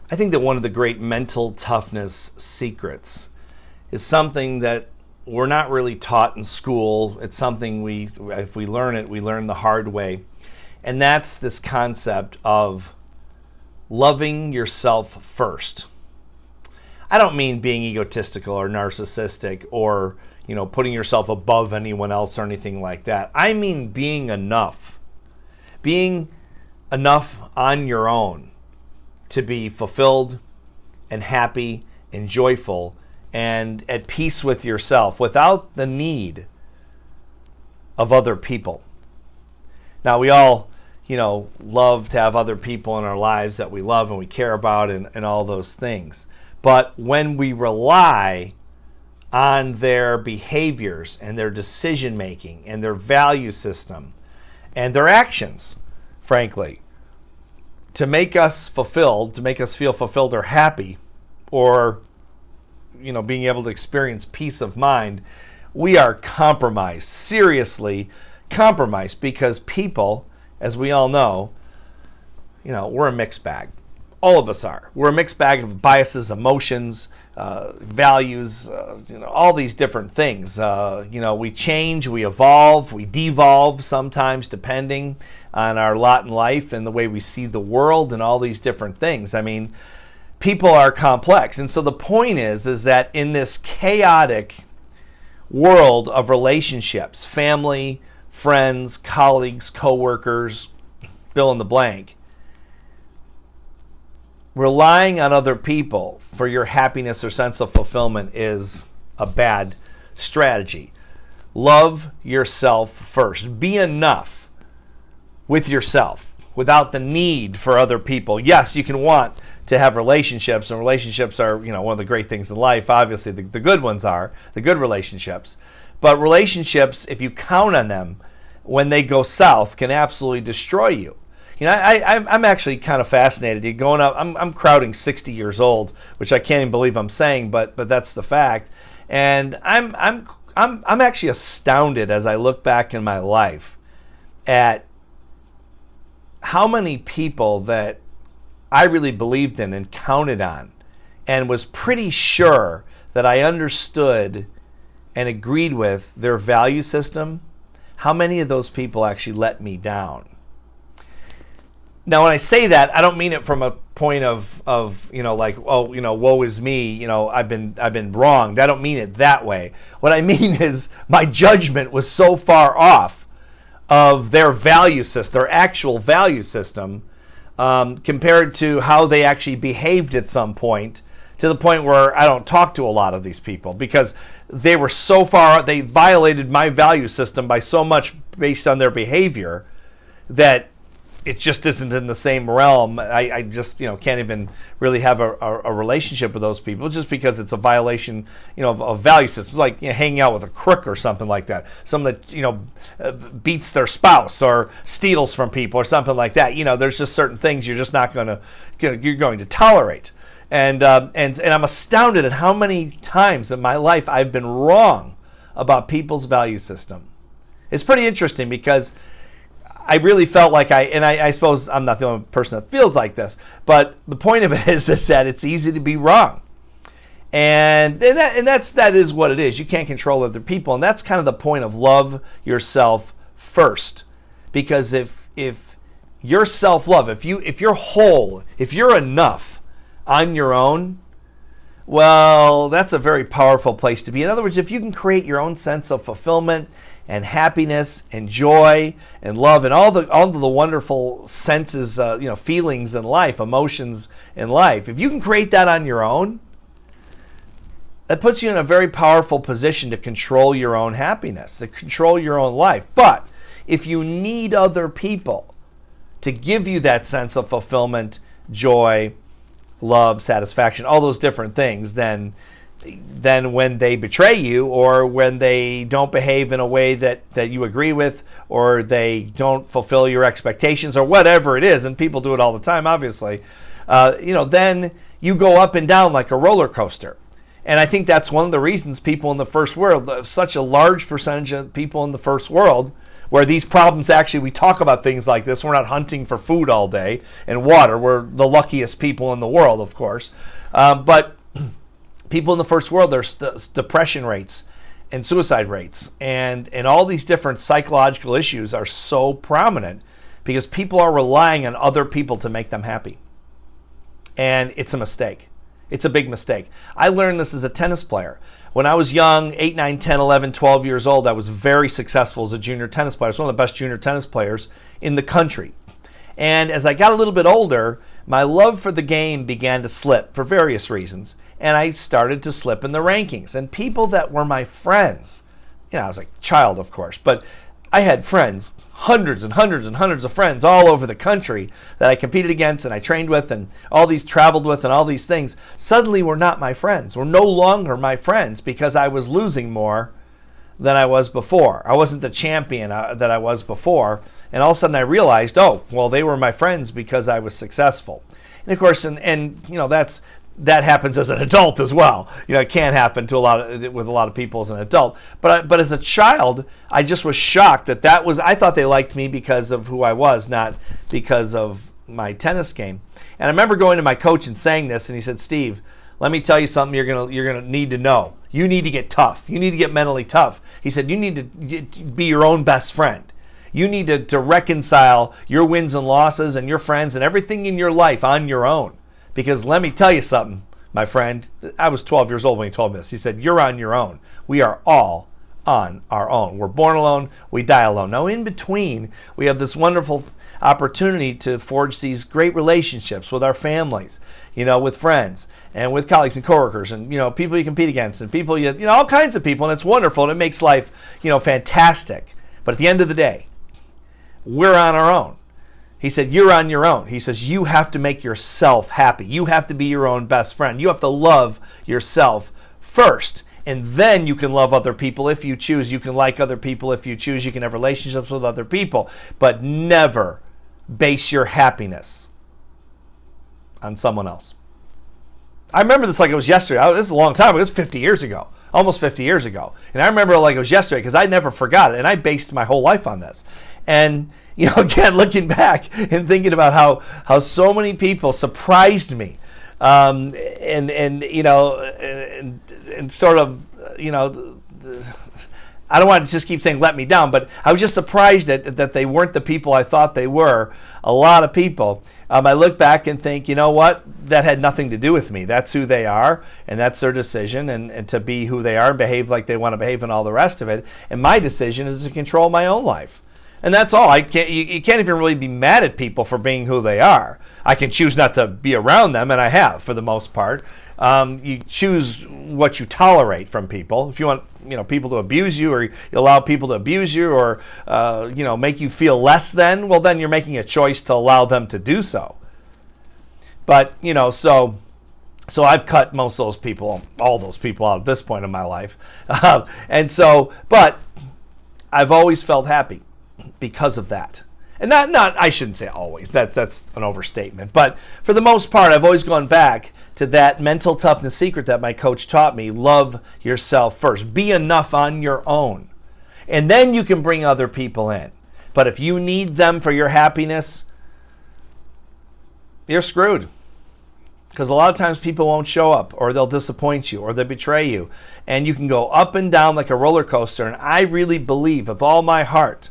I think that one of the great mental toughness secrets is something that we're not really taught in school. It's something if we learn it, we learn the hard way. And that's this concept of loving yourself first. I don't mean being egotistical or narcissistic or, putting yourself above anyone else or anything like that. I mean being enough. Being enough on your own to be fulfilled and happy and joyful and at peace with yourself without the need of other people. Now, we all, love to have other people in our lives that we love and we care about and all those things. But when we rely on their behaviors and their decision making and their value system and their actions, frankly, to make us fulfilled, to make us feel fulfilled or happy, or being able to experience peace of mind, we are compromised, seriously compromised, because people, as we all know, we're a mixed bag. All of us are. We're a mixed bag of biases, emotions, values, all these different things. We change, we evolve, we devolve sometimes, depending on our lot in life and the way we see the world and all these different things. I mean, people are complex. And so the point is that in this chaotic world of relationships, family, friends, colleagues, coworkers, fill in the blank, relying on other people for your happiness or sense of fulfillment is a bad strategy. Love yourself first. Be enough with yourself without the need for other people. Yes, you can want to have relationships, and relationships are, one of the great things in life. Obviously, the good ones are, the good relationships. But relationships, if you count on them, when they go south, can absolutely destroy you. I'm actually kind of fascinated. You're going up. I'm crowding 60 years old, which I can't even believe I'm saying, but that's the fact. And I'm actually astounded as I look back in my life at how many people that I really believed in and counted on, and was pretty sure that I understood and agreed with their value system. How many of those people actually let me down? Now, when I say that, I don't mean it from a point of woe is me, I've been wronged. I don't mean it that way. What I mean is my judgment was so far off of their value system, their actual value system, compared to how they actually behaved at some point, to the point where I don't talk to a lot of these people because they were so far, they violated my value system by so much based on their behavior that it just isn't in the same realm. I just can't even really have a relationship with those people just because it's a violation of value systems, like hanging out with a crook or something like that. Someone that beats their spouse or steals from people or something like that. There's just certain things you're just not going to tolerate. And I'm astounded at how many times in my life I've been wrong about people's value system. It's pretty interesting because I really felt like I suppose I'm not the only person that feels like this, but the point of it is that it's easy to be wrong. And that is what it is. You can't control other people. And that's kind of the point of love yourself first. Because if your self-love, if you're whole, if you're enough on your own, well, that's a very powerful place to be. In other words, if you can create your own sense of fulfillment and happiness and joy and love and all the wonderful senses, feelings in life, emotions in life, if you can create that on your own, that puts you in a very powerful position to control your own happiness, to control your own life. But if you need other people to give you that sense of fulfillment, joy, love, satisfaction, all those different things, then when they betray you or when they don't behave in a way that you agree with or they don't fulfill your expectations or whatever it is, and people do it all the time, obviously, then you go up and down like a roller coaster. And I think that's one of the reasons people in the first world, such a large percentage of people in the first world, where these problems actually, we talk about things like this. We're not hunting for food all day and water. We're the luckiest people in the world, of course. But people in the first world, there's depression rates and suicide rates and all these different psychological issues are so prominent because people are relying on other people to make them happy. And it's a mistake. It's a big mistake. I learned this as a tennis player. When I was young, 8, 9, 10, 11, 12 years old, I was very successful as a junior tennis player. I was one of the best junior tennis players in the country. And as I got a little bit older, my love for the game began to slip for various reasons. And I started to slip in the rankings. And people that were my friends, I was like a child, of course, but I had friends, hundreds and hundreds and hundreds of friends all over the country that I competed against and I trained with and all these traveled with and all these things suddenly were not my friends, were no longer my friends because I was losing more than I was before. I wasn't the champion that I was before. And all of a sudden I realized, oh, well, they were my friends because I was successful. And of course, that happens as an adult as well. It can happen with a lot of people as an adult. But as a child, I just was shocked I thought they liked me because of who I was, not because of my tennis game. And I remember going to my coach and saying this, and he said, "Steve, let me tell you something you're gonna need to know. You need to get tough. You need to get mentally tough." He said, "You need to be your own best friend. You need to reconcile your wins and losses and your friends and everything in your life on your own. Because let me tell you something, my friend," I was 12 years old when he told me this. He said, "You're on your own. We are all on our own. We're born alone. We die alone." Now, in between, we have this wonderful opportunity to forge these great relationships with our families, with friends and with colleagues and coworkers and, people you compete against and people, all kinds of people. And it's wonderful. And it makes life, fantastic. But at the end of the day, we're on our own. He said, "You're on your own." He says, "You have to make yourself happy. You have to be your own best friend. You have to love yourself first. And then you can love other people if you choose. You can like other people if you choose. You can have relationships with other people. But never base your happiness on someone else." I remember this like it was yesterday. This is a long time ago. It was 50 years ago. Almost 50 years ago. And I remember it like it was yesterday because I never forgot it. And I based my whole life on this. And again, looking back and thinking about how so many people surprised me, and sort of, I don't want to just keep saying let me down, but I was just surprised that they weren't the people I thought they were. A lot of people. I look back and think, you know what? That had nothing to do with me. That's who they are, and that's their decision, and to be who they are and behave like they want to behave and all the rest of it. And my decision is to control my own life. And that's all. You can't even really be mad at people for being who they are. I can choose not to be around them, and I have for the most part. You choose what you tolerate from people. If you want, people to abuse you, or you allow people to abuse you, or make you feel less than, well, then you're making a choice to allow them to do so. But so I've cut most of those people, all those people out at this point in my life, but I've always felt happy because of that. And not I shouldn't say always, that's an overstatement, but for the most part I've always gone back to that mental toughness secret that my coach taught me. Love yourself first. Be enough on your own. And then you can bring other people in. But if you need them for your happiness, you're screwed. Because a lot of times people won't show up, or they'll disappoint you, or they'll betray you. And you can go up and down like a roller coaster. And I really believe with all my heart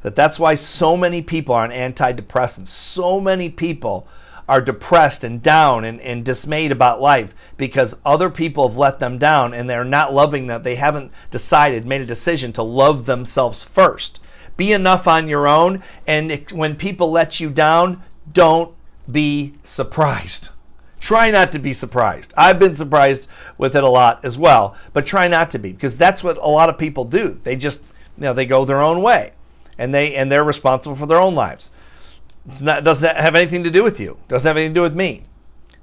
that's why so many people are on antidepressants. So many people are depressed and down and dismayed about life because other people have let them down and they're not loving them. They haven't made a decision to love themselves first. Be enough on your own, and when people let you down, don't be surprised. Try not to be surprised. I've been surprised with it a lot as well, but try not to be, because that's what a lot of people do. They just, they go their own way, and they're responsible for their own lives. It doesn't have anything to do with you. It doesn't have anything to do with me.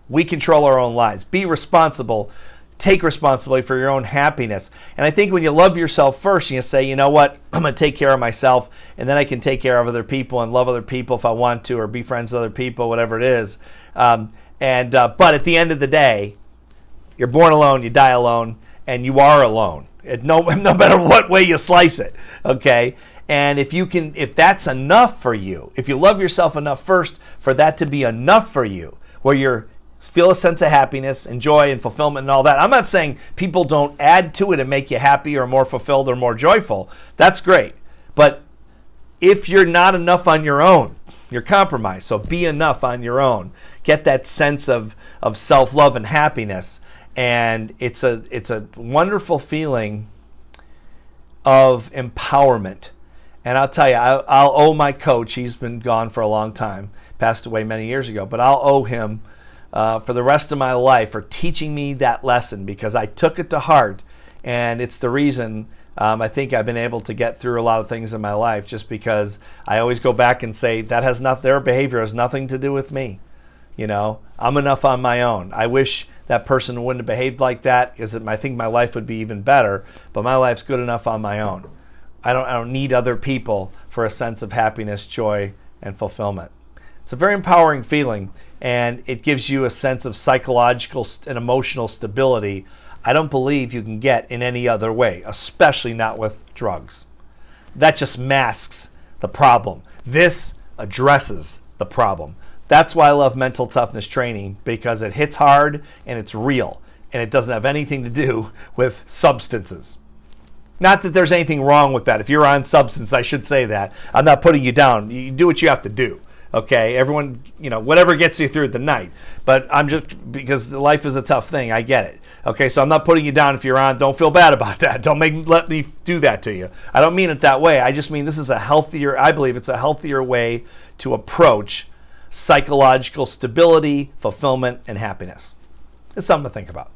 We control our own lives. Be responsible. Take responsibility for your own happiness. And I think when you love yourself first, you say, you know what, I'm going to take care of myself, and then I can take care of other people and love other people if I want to, or be friends with other people, whatever it is. But at the end of the day, you're born alone, you die alone, and you are alone. No matter what way you slice it, okay? And if that's enough for you, if you love yourself enough first for that to be enough for you, where you feel a sense of happiness and joy and fulfillment and all that. I'm not saying people don't add to it and make you happy or more fulfilled or more joyful. That's great. But if you're not enough on your own, you're compromised. So be enough on your own. Get that sense of self-love and happiness. And it's a wonderful feeling of empowerment. And I'll tell you, I'll owe my coach, he's been gone for a long time, passed away many years ago, but I'll owe him for the rest of my life for teaching me that lesson, because I took it to heart. And it's the reason I think I've been able to get through a lot of things in my life, just because I always go back and say their behavior has nothing to do with me. I'm enough on my own. I wish that person wouldn't have behaved like that, because I think my life would be even better, but my life's good enough on my own. I don't need other people for a sense of happiness, joy, and fulfillment. It's a very empowering feeling, and it gives you a sense of psychological and emotional stability I don't believe you can get in any other way, especially not with drugs. That just masks the problem. This addresses the problem. That's why I love mental toughness training, because it hits hard and it's real, and it doesn't have anything to do with substances. Not that there's anything wrong with that. If you're on substance, I should say that. I'm not putting you down. You do what you have to do. Okay, everyone, whatever gets you through the night. But I'm just, because life is a tough thing, I get it. Okay, so I'm not putting you down if you're on. Don't feel bad about that. Don't let me do that to you. I don't mean it that way. I just mean this is I believe it's a healthier way to approach psychological stability, fulfillment, and happiness. It's something to think about.